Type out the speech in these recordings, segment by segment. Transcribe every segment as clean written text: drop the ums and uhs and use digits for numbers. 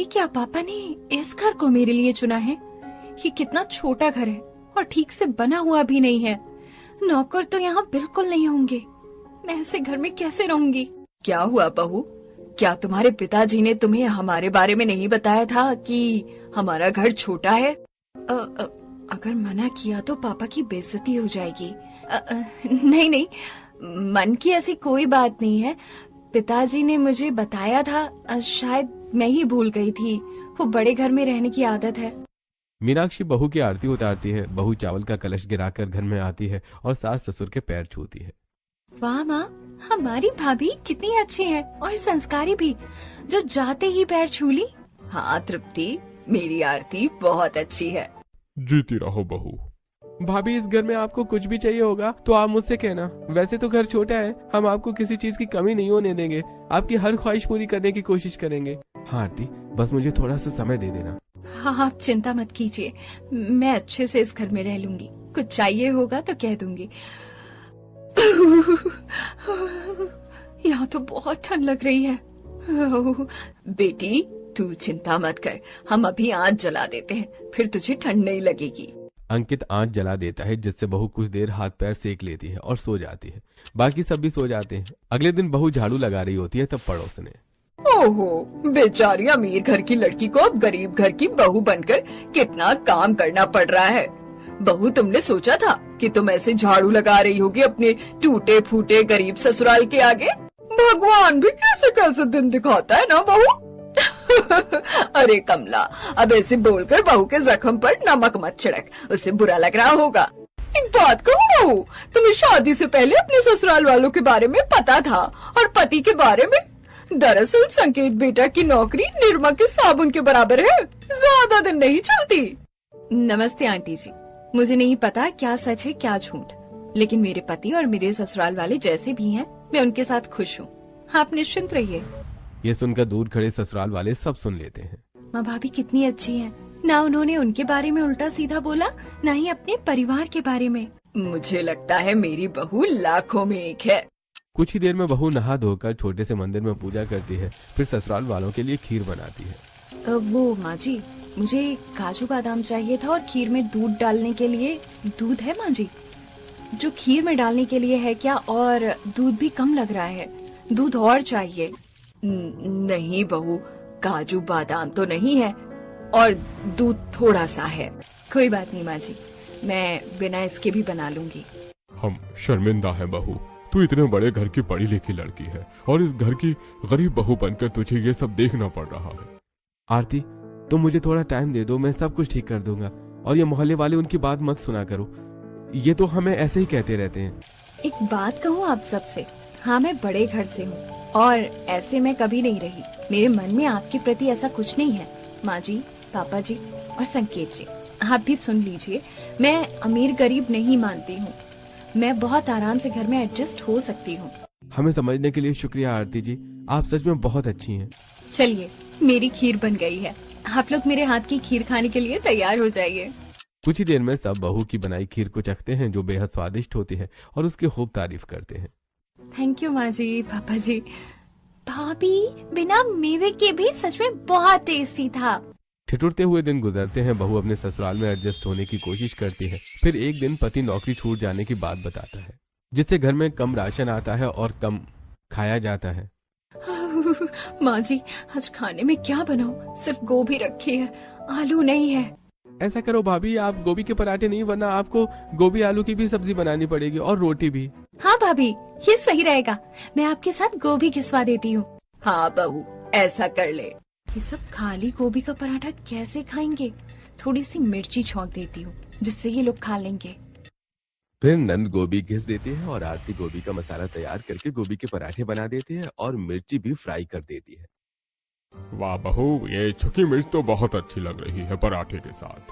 क्या पापा ने इस घर को मेरे लिए चुना है? ये कितना छोटा घर है और ठीक से बना हुआ भी नहीं है। नौकर तो यहाँ बिल्कुल नहीं होंगे। मैं ऐसे घर में कैसे रहूंगी? क्या हुआ बहू? क्या तुम्हारे पिताजी ने तुम्हें हमारे बारे में नहीं बताया था कि हमारा घर छोटा है? अगर मना किया तो पापा की बेइज्जती हो जाएगी। नहीं नहीं, मन की ऐसी कोई बात नहीं है। पिताजी ने मुझे बताया था, शायद मैं ही भूल गई थी। वो बड़े घर में रहने की आदत है। मीनाक्षी बहू की आरती उतारती है। बहू चावल का कलश गिराकर घर में आती है और सास ससुर के पैर छूती है। वाह माँ, हमारी भाभी कितनी अच्छी है और संस्कारी भी, जो जाते ही पैर छू ली। हाँ तृप्ति, मेरी आरती बहुत अच्छी है। जीती रहो बहू। भाभी, इस घर में आपको कुछ भी चाहिए होगा तो आप मुझसे कहना। वैसे तो घर छोटा है, हम आपको किसी चीज की कमी नहीं होने देंगे। आपकी हर ख्वाहिश पूरी करने की कोशिश करेंगे। हाँ आरती, बस मुझे थोड़ा सा समय दे देना। हाँ, आप चिंता मत कीजिए, मैं अच्छे से इस घर में रह लूंगी। कुछ चाहिए होगा तो कह दूंगी। यहाँ तो बहुत ठंड लग रही है। बेटी तू चिंता मत कर, हम अभी आँच जला देते हैं, फिर तुझे ठंड नहीं लगेगी। अंकित आँच जला देता है, जिससे बहू कुछ देर हाथ पैर सेक लेती है और सो जाती है। बाकी सब भी सो जाते हैं। अगले दिन बहू झाड़ू लगा रही होती है, तब पड़ोस ने, ओहो, बेचारी अमीर घर की लड़की को अब गरीब घर की बहू बनकर कितना काम करना पड़ रहा है। बहू, तुमने सोचा था कि तुम ऐसे झाड़ू लगा रही होगी अपने टूटे फूटे गरीब ससुराल के आगे? भगवान भी कैसे कैसे दिन दिखाता है ना बहू। अरे कमला, अब ऐसे बोलकर बहू के जख्म पर नमक मत छिड़क, उसे बुरा लग रहा होगा। एक बात कहूँ बहू, तुम्हें शादी से पहले अपने ससुराल वालों के बारे में पता था और पति के बारे में? दरअसल संकेत बेटा की नौकरी निरमा के साबुन के बराबर है, ज्यादा दिन नहीं चलती। नमस्ते आंटी जी, मुझे नहीं पता क्या सच है क्या झूठ, लेकिन मेरे पति और मेरे ससुराल वाले जैसे भी हैं, मैं उनके साथ खुश हूँ। आप निश्चिंत रहिए। ये सुनकर दूर खड़े ससुराल वाले सब सुन लेते हैं। माँ भाभी कितनी अच्छी है, ना उन्होंने उनके बारे में उल्टा सीधा बोला, ना ही अपने परिवार के बारे में। मुझे लगता है मेरी बहू लाखों में एक है। कुछ ही देर में बहू नहा धोकर छोटे से मंदिर में पूजा करती है, फिर ससुराल वालों के लिए खीर बनाती है। वो माँ जी, मुझे काजू बादाम चाहिए था और खीर में दूध डालने के लिए। दूध है माँ जी? जो खीर में डालने के लिए है क्या? और दूध भी कम लग रहा है, दूध और चाहिए। नहीं बहू, काजू बादाम तो नहीं है और दूध थोड़ा सा है। कोई बात नहीं माँ जी, मैं बिना इसके भी बना लूंगी। हम शर्मिंदा है बहू, तू इतने बड़े घर की पढ़ी लिखी लड़की है और इस घर की गरीब बहू बनकर तुझे ये सब देखना पड़ रहा है। आरती, तुम मुझे थोड़ा टाइम दे दो, मैं सब कुछ ठीक कर दूंगा। और ये मोहल्ले वाले उनकी बात मत सुना करो, ये तो हमें ऐसे ही कहते रहते हैं। एक बात कहूँ आप सबसे, हाँ मैं बड़े घर से हूँ और ऐसे मैं कभी नहीं रही। मेरे मन में आपके प्रति ऐसा कुछ नहीं है। माँ जी, पापा जी और संकेत जी, आप भी सुन लीजिए, मैं अमीर गरीब नहीं मानती हूँ। मैं बहुत आराम से घर में एडजस्ट हो सकती हूँ। हमें समझने के लिए शुक्रिया आरती जी, आप सच में बहुत अच्छी हैं। चलिए, मेरी खीर बन गई है, आप लोग मेरे हाथ की खीर खाने के लिए तैयार हो जाइए। कुछ ही देर में सब बहू की बनाई खीर को चखते हैं, जो बेहद स्वादिष्ट होती है, और उसकी खूब तारीफ करते हैं। थैंक यू माँ जी, पापा जी। भाभी, बिना मेवे के भी सच में बहुत टेस्टी था। ठिठुरते हुए दिन गुजरते हैं। बहू अपने ससुराल में एडजस्ट होने की कोशिश करती है। फिर एक दिन पति नौकरी छूट जाने की बात बताता है, जिससे घर में कम राशन आता है और कम खाया जाता है। माँ जी, आज खाने में क्या बनाऊं? सिर्फ गोभी रखी है, आलू नहीं है। ऐसा करो भाभी, आप गोभी के पराठे नहीं, वरना आपको गोभी आलू की भी सब्जी बनानी पड़ेगी और रोटी भी। हाँ भाभी, ये सही रहेगा, मैं आपके साथ गोभी घिसवा देती हूँ। हाँ बहू, ऐसा कर ले। ये सब खाली गोभी का पराठा कैसे खाएंगे? थोड़ी सी मिर्ची छौंक देती हूँ, जिससे ये लोग खा लेंगे। फिर नंद गोभी घिस देती है और आरती गोभी का मसाला तैयार करके गोभी के पराठे बना देती है और मिर्ची भी फ्राई कर देती है। वाह बहू, ये छुकी मिर्च तो बहुत अच्छी लग रही है पराठे के साथ।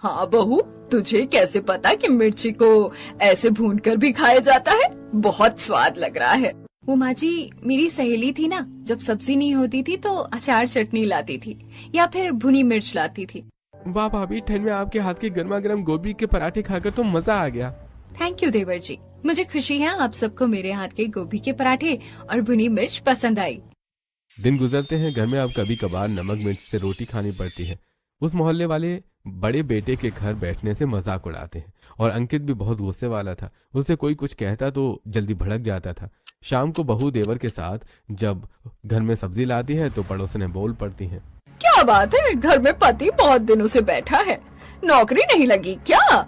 हाँ बहू, तुझे कैसे पता कि मिर्ची को ऐसे भूनकर भी खाया जाता है? बहुत स्वाद लग रहा है। वो माँ जी, मेरी सहेली थी ना, जब सब्जी नहीं होती थी तो अचार चटनी लाती थी या फिर भुनी मिर्च लाती थी। वाह भाभी, ठंड में आपके हाथ के गर्मा गर्म गोभी के पराठे खाकर तो मजा आ गया। थैंक यू देवर जी, मुझे खुशी है आप सबको मेरे हाथ के गोभी के पराठे और भुनी मिर्च पसंद आई। दिन गुजरते हैं, घर में अब कभी कभार नमक मिर्च से रोटी खानी पड़ती है। उस मोहल्ले वाले बड़े बेटे के घर बैठने से मजाक उड़ाते हैं और अंकित भी बहुत गुस्से वाला था। उसे कोई कुछ कहता तो जल्दी भड़क जाता था। शाम को बहू देवर के साथ जब घर में सब्जी लाती है तो पड़ोसनें बोल पड़ती हैं। क्या बात है, घर में पति बहुत दिनों से बैठा है, नौकरी नहीं लगी क्या?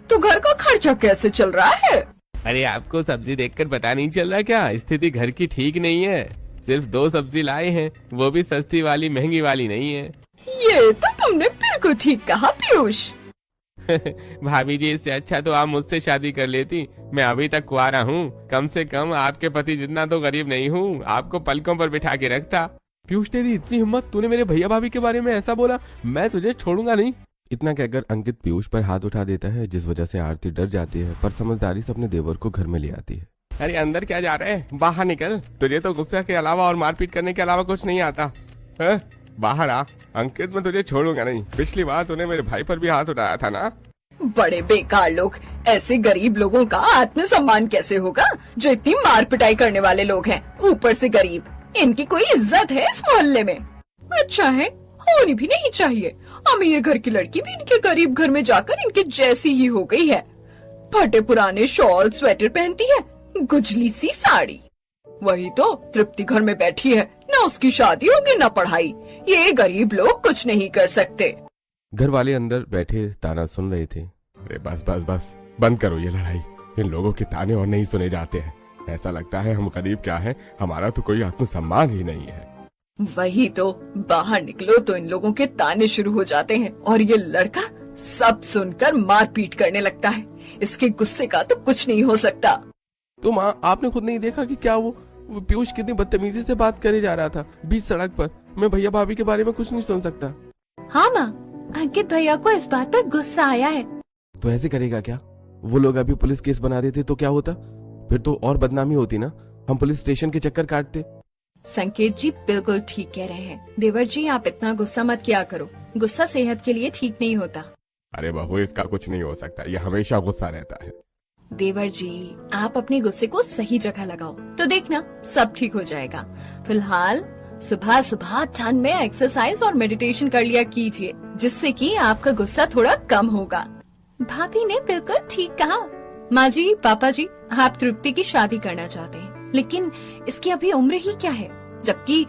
तो घर का खर्चा कैसे चल रहा है? अरे आपको सब्जी देखकर पता नहीं चल रहा क्या? स्थिति घर की ठीक नहीं है। सिर्फ 2 सब्जी लाए हैं, वो भी सस्ती वाली, महंगी वाली नहीं है। ये तो तुमने बिल्कुल ठीक कहा पीयूष। भाभी जी, इससे अच्छा तो आप मुझसे शादी कर लेती। मैं अभी तक कुंवारा हूँ, कम से कम आपके पति जितना तो गरीब नहीं हूँ। आपको पलकों पर बिठा के रखता। पीयूष, तेरी इतनी हिम्मत, तूने मेरे भैया भाभी के बारे में ऐसा बोला? मैं तुझे छोड़ूंगा नहीं। इतना कहकर अंकित पीयूष पर हाथ उठा देता है, जिस वजह से आरती डर जाती है, पर समझदारी से अपने देवर को घर में ले आती है। अरे अंदर क्या जा रहे हैं? बाहर निकल। तुझे तो गुस्से के अलावा और मारपीट करने के अलावा कुछ नहीं आता है? बाहर आ। अंकित, मैं तुझे छोड़ूंगा नहीं। पिछली बार तूने मेरे भाई पर भी हाथ उठाया था ना। बड़े बेकार लोग, ऐसे गरीब लोगों का आत्मसम्मान कैसे होगा जो इतनी मार पिटाई करने वाले लोग हैं, ऊपर से गरीब। इनकी कोई इज्जत है इस मोहल्ले में? अच्छा है, होनी भी नहीं चाहिए। अमीर घर की लड़की भी इनके गरीब घर में जाकर इनके जैसी ही हो गई है। फटे पुराने शॉल स्वेटर पहनती है, गुजली सी साड़ी। वही तो तृप्ति घर में बैठी है, न उसकी शादी होगी न पढ़ाई। ये गरीब लोग कुछ नहीं कर सकते। घर वाले अंदर बैठे ताना सुन रहे थे। अरे बस बस बस, बंद करो ये लड़ाई। इन लोगों के ताने और नहीं सुने जाते हैं। ऐसा लगता है हम गरीब क्या है, हमारा तो कोई आत्मसम्मान ही नहीं है। वही तो, बाहर निकलो तो इन लोगों के ताने शुरू हो जाते हैं और ये लड़का सब सुनकर मारपीट करने लगता है। इसके गुस्से का तो कुछ नहीं हो सकता। तो माँ, आपने खुद नहीं देखा कि क्या वो पीयूष कितनी बदतमीजी से बात करे जा रहा था बीच सड़क पर? मैं भैया भाभी के बारे में कुछ नहीं सुन सकता। हाँ माँ, अंकित भैया को इस बात पर गुस्सा आया है। तो ऐसे करेगा क्या? वो लोग अभी पुलिस केस बना देते तो क्या होता? फिर तो और बदनामी होती ना। हम पुलिस स्टेशन के चक्कर काटते। संकेत जी बिल्कुल ठीक कह रहे हैं। देवर जी, आप इतना गुस्सा मत किया करो। गुस्सा सेहत के लिए ठीक नहीं होता। अरे बहू, इसका कुछ नहीं हो सकता, ये हमेशा गुस्सा रहता है। देवर जी, आप अपने गुस्से को सही जगह लगाओ तो देखना सब ठीक हो जाएगा। फिलहाल सुबह सुबह ठंड में एक्सरसाइज और मेडिटेशन कर लिया कीजिए, जिससे कि आपका गुस्सा थोड़ा कम होगा। भाभी ने बिल्कुल ठीक कहा। माँ जी, पापा जी, आप तृप्ति की शादी करना चाहते हैं, लेकिन इसकी अभी उम्र ही क्या है? जबकि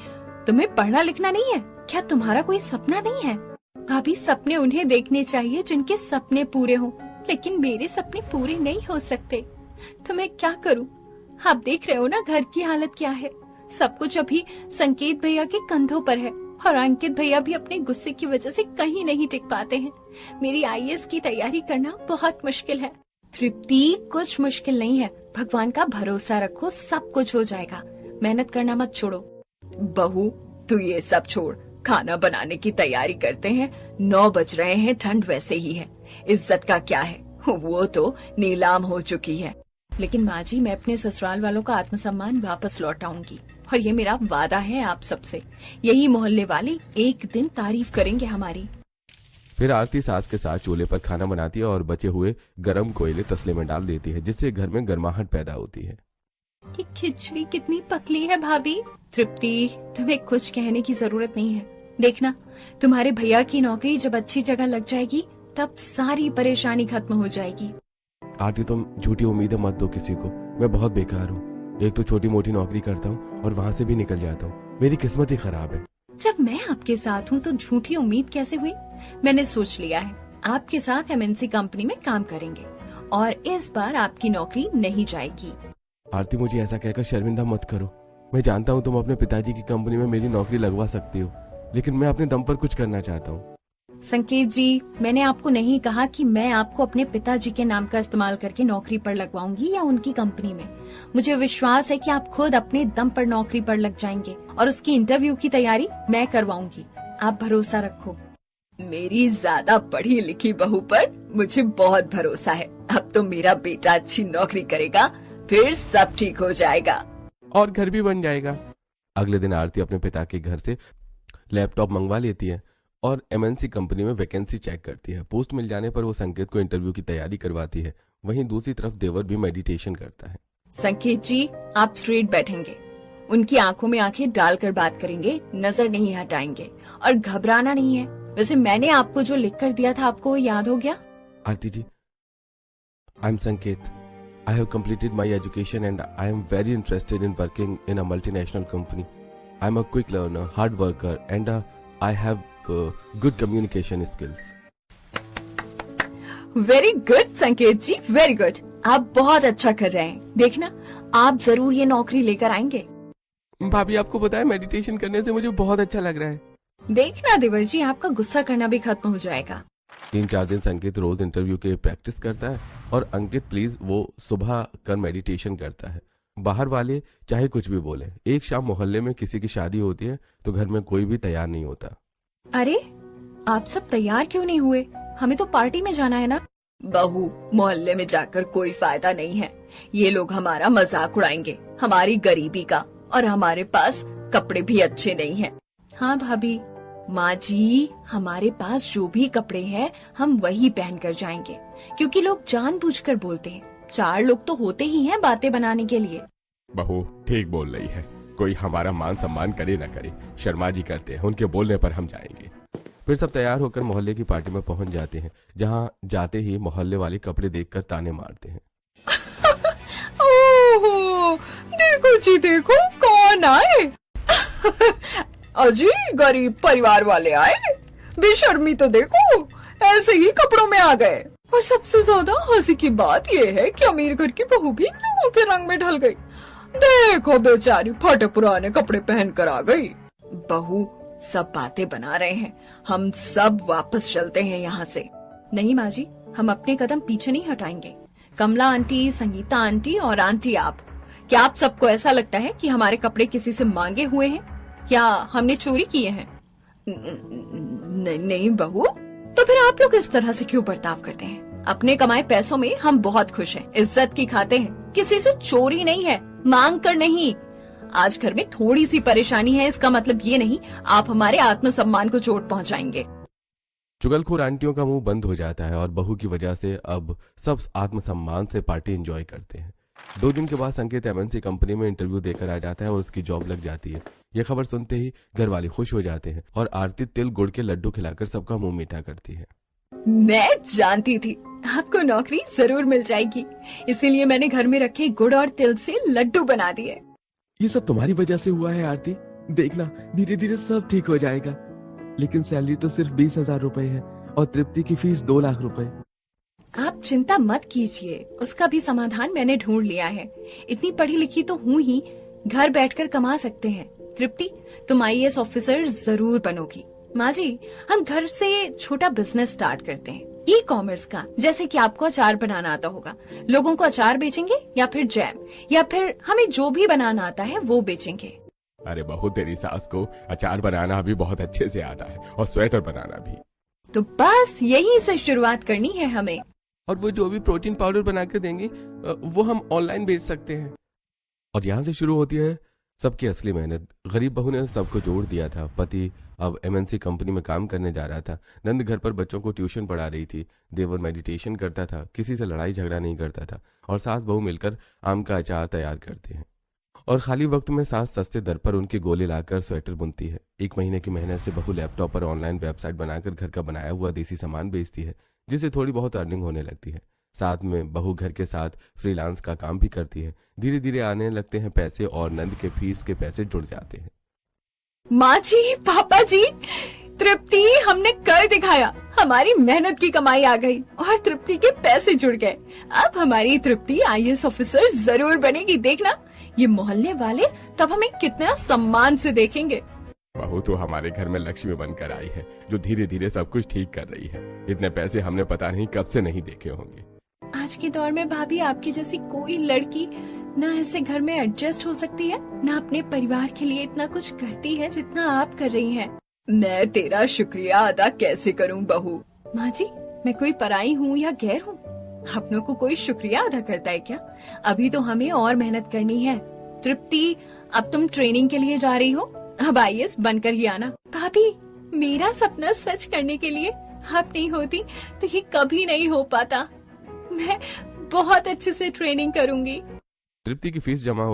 तुम्हें पढ़ना लिखना नहीं है। क्या तुम्हारा कोई सपना नहीं है? भाभी, सपने उन्हें देखने चाहिए जिनके सपने पूरे हों, लेकिन मेरे सपने पूरे नहीं हो सकते। तो मैं क्या करूं? आप देख रहे हो ना घर की हालत क्या है। सब कुछ अभी संकेत भैया के कंधों पर है और अंकित भैया भी अपने गुस्से की वजह से कहीं नहीं टिक पाते हैं। मेरी आईएएस की तैयारी करना बहुत मुश्किल है। तृप्ति, कुछ मुश्किल नहीं है। भगवान का भरोसा रखो, सब कुछ हो जाएगा। मेहनत करना मत छोड़ो। बहू, तू ये सब छोड़, खाना बनाने की तैयारी करते हैं। 9 बज रहे हैं, ठंड वैसे ही है। इज्जत का क्या है, वो तो नीलाम हो चुकी है। लेकिन माँ जी, मैं अपने ससुराल वालों का आत्मसम्मान वापस लौटाऊंगी और ये मेरा वादा है आप सबसे। यही मोहल्ले वाले एक दिन तारीफ करेंगे हमारी। फिर आरती सास के साथ चूल्हे पर खाना बनाती है और बचे हुए गरम कोयले तसले में डाल देती है, जिससे घर में गर्माहट पैदा होती है। ये खिचड़ी कितनी पतली है भाभी। तृप्ति, तुम्हें कुछ कहने की जरूरत नहीं है। देखना, तुम्हारे भैया की नौकरी जब अच्छी जगह लग जाएगी तब सारी परेशानी खत्म हो जाएगी। आरती, तुम झूठी उम्मीदें मत दो किसी को। मैं बहुत बेकार हूँ। एक तो छोटी मोटी नौकरी करता हूँ और वहाँ से भी निकल जाता हूँ। मेरी किस्मत ही खराब है। जब मैं आपके साथ हूँ तो झूठी उम्मीद कैसे हुई? मैंने सोच लिया है, आपके साथ एमएनसी कंपनी में काम करेंगे और इस बार आपकी नौकरी नहीं जाएगी। आरती, मुझे ऐसा कहकर शर्मिंदा मत करो। मैं जानता हूँ तुम अपने पिताजी की कंपनी में मेरी नौकरी लगवा सकती हो, लेकिन मैं अपने दम पर कुछ करना चाहता हूँ। संकेत जी, मैंने आपको नहीं कहा कि मैं आपको अपने पिताजी के नाम का इस्तेमाल करके नौकरी पर लगवाऊंगी या उनकी कंपनी में। मुझे विश्वास है कि आप खुद अपने दम पर नौकरी पर लग जाएंगे और उसकी इंटरव्यू की तैयारी मैं करवाऊंगी। आप भरोसा रखो। मेरी ज्यादा पढ़ी लिखी बहू पर मुझे बहुत भरोसा है। अब तो मेरा बेटा अच्छी नौकरी करेगा, फिर सब ठीक हो जाएगा और घर भी बन जाएगा। अगले दिन आरती अपने पिता के घर से लैपटॉप मंगवा लेती है और एमएनसी कंपनी में वैकेंसी चेक करती है। पोस्ट मिल जाने पर वो संकेत को इंटरव्यू की तैयारी करवाती है। वहीं दूसरी तरफ देवर भी मेडिटेशन करता है। संकेत जी, आप स्ट्रेट बैठेंगे उनकी आंखों में आंखें डालकर बात करेंगे, नजर नहीं हटाएंगे और घबराना नहीं है। वैसे मैंने आपको जो लिख कर दिया था, आपको याद हो गया? आरती जी, आई एम संकेत. I have completed my education and I am very interested in working in a multinational company. I am a quick learner, hard worker and I have good communication skills. Very good संकेत जी, very good. आप बहुत अच्छा कर रहे हैं। देखना, आप जरूर ये नौकरी लेकर आएंगे। भाभी, आपको पता है मेडिटेशन करने से मुझे बहुत अच्छा लग रहा है. देखना देवर जी, आपका गुस्सा करना भी खत्म हो जाएगा। 3-4 दिन संकेत रोज इंटरव्यू के प्रैक्टिस करता है और अंकित प्लीज वो सुबह कर मेडिटेशन करता है। बाहर वाले चाहे कुछ भी बोले, एक शाम मोहल्ले में किसी की शादी होती है तो घर में कोई भी तैयार नहीं होता। अरे, आप सब तैयार क्यों नहीं हुए? हमें तो पार्टी में जाना है ना। बहू, मोहल्ले में जाकर कोई फायदा नहीं है। ये लोग हमारा मजाक उड़ाएंगे, हमारी गरीबी का, और हमारे पास कपड़े भी अच्छे नहीं हैं। हाँ भाभी। माँ जी, हमारे पास जो भी कपड़े हैं हम वही पहन कर जाएंगे, क्योंकि लोग जानबूझकर बोलते हैं। 4 लोग तो होते ही हैं बातें बनाने के लिए। बहू ठीक बोल रही है, कोई हमारा मान सम्मान करे न करे, शर्मा जी करते हैं, उनके बोलने पर हम जाएंगे। फिर सब तैयार होकर मोहल्ले की पार्टी में पहुंच जाते हैं, जहां जाते ही मोहल्ले वाले कपड़े देखकर ताने मारते हैं। ओहो, देखो जी देखो, कौन आए। अजी, गरीब परिवार वाले आए। बेशर्मी तो देखो, ऐसे ही कपड़ों में आ गए। और सबसे ज्यादा हंसी की बात ये है कि अमीर घर की बहू भी इन लोगों के रंग में ढल गई। देखो बेचारी फटे पुराने कपड़े पहन कर आ गई। बहू, सब बातें बना रहे हैं, हम सब वापस चलते हैं यहाँ से। नहीं माँ जी, हम अपने कदम पीछे नहीं हटाएंगे। कमला आंटी, संगीता आंटी और आंटी आप, क्या आप सबको ऐसा लगता है कि हमारे कपड़े किसी से मांगे हुए हैं या हमने चोरी किए हैं? नहीं बहू। तो फिर आप लोग इस तरह से क्यों बर्ताव करते हैं? अपने कमाए पैसों में हम बहुत खुश हैं, इज्जत की खाते हैं, किसी से चोरी नहीं है, मांग कर नहीं। आज घर में थोड़ी सी परेशानी है, इसका मतलब ये नहीं आप हमारे आत्मसम्मान को चोट पहुंचाएंगे। चुगलखोर आंटियों का मुंह बंद हो जाता है और बहू की वजह से अब सब आत्मसम्मान से पार्टी एंजॉय करते हैं। 2 दिन के बाद संकेत MNC कंपनी में इंटरव्यू देकर आ जाता है और उसकी जॉब लग जाती है। यह खबर सुनते ही घर वाले खुश हो जाते हैं और आरती तिल गुड़ के लड्डू खिलाकर सबका मुंह मीठा करती है। मैं जानती थी आपको नौकरी जरूर मिल जाएगी, इसीलिए मैंने घर में रखे गुड़ और तिल से लड्डू बना दिए। ये सब तुम्हारी वजह से हुआ है आरती, देखना धीरे धीरे सब ठीक हो जाएगा। लेकिन सैलरी तो सिर्फ 20,000 रुपए है और तृप्ति की फीस 2 लाख रुपए। आप चिंता मत कीजिए, उसका भी समाधान मैंने ढूंढ लिया है। इतनी पढ़ी लिखी तो हूँ ही, घर बैठकर कमा सकते हैं। तृप्ति, तुम IAS ऑफिसर जरूर बनोगी। माँ जी, हम घर से छोटा बिजनेस स्टार्ट करते हैं, ई-कॉमर्स का। जैसे कि आपको अचार बनाना आता होगा, लोगों को अचार बेचेंगे या फिर जैम, या फिर हमें जो भी बनाना आता है वो बेचेंगे। अरे बहू, तेरी सास को अचार बनाना भी बहुत अच्छे से आता है और स्वेटर बनाना भी। तो बस यहीं से शुरुआत करनी है हमें। और वो जो भी प्रोटीन पाउडर बनाकर देंगे वो हम ऑनलाइन बेच सकते हैं। और यहाँ से शुरू होती है सबकी असली मेहनत। गरीब बहू ने सबको जोड़ दिया था। पति अब MNC कंपनी में काम करने जा रहा था। नंद घर पर बच्चों को ट्यूशन पढ़ा रही थी। देवर मेडिटेशन करता था, किसी से लड़ाई झगड़ा नहीं करता था। और सास बहू मिलकर आम का अचार तैयार करते हैं। और खाली वक्त में सास सस्ते दर पर उनके गोले लाकर स्वेटर बुनती है। 1 महीने की मेहनत से बहू लैपटॉप पर ऑनलाइन वेबसाइट बनाकर घर का बनाया हुआ देसी सामान बेचती है, जिससे थोड़ी बहुत अर्निंग होने लगती है। साथ में बहू घर के साथ फ्रीलांस का काम भी करती है। धीरे धीरे आने लगते हैं पैसे और नंद के फीस के पैसे जुड़ जाते हैं। माँ जी, पापा जी, तृप्ति, हमने कर दिखाया। हमारी मेहनत की कमाई आ गई और तृप्ति के पैसे जुड़ गए। अब हमारी तृप्ति IAS ऑफिसर जरूर बनेगी। देखना, ये मोहल्ले वाले तब हमें कितना सम्मान से देखेंगे। बहू तो हमारे घर में लक्ष्मी बनकर आई है, जो धीरे धीरे सब कुछ ठीक कर रही है। इतने पैसे हमने पता नहीं कब से नहीं देखे होंगे। आज के दौर में भाभी, आपकी जैसी कोई लड़की ना ऐसे घर में एडजस्ट हो सकती है, ना अपने परिवार के लिए इतना कुछ करती है जितना आप कर रही हैं। मैं तेरा शुक्रिया अदा कैसे करूं बहू? माँ जी, मैं कोई पराई हूँ या गैर हूँ? अपनों को कोई शुक्रिया अदा करता है क्या? अभी तो हमें और मेहनत करनी है। तृप्ति, अब तुम ट्रेनिंग के लिए जा रही हो, अब IAS बनकर ही आना। भाभी, मेरा सपना सच करने के लिए आप नहीं होती तो ये कभी नहीं हो पाता। मैं बहुत अच्छे से ट्रेनिंग करूंगी। तृप्ति की फीस जमा हो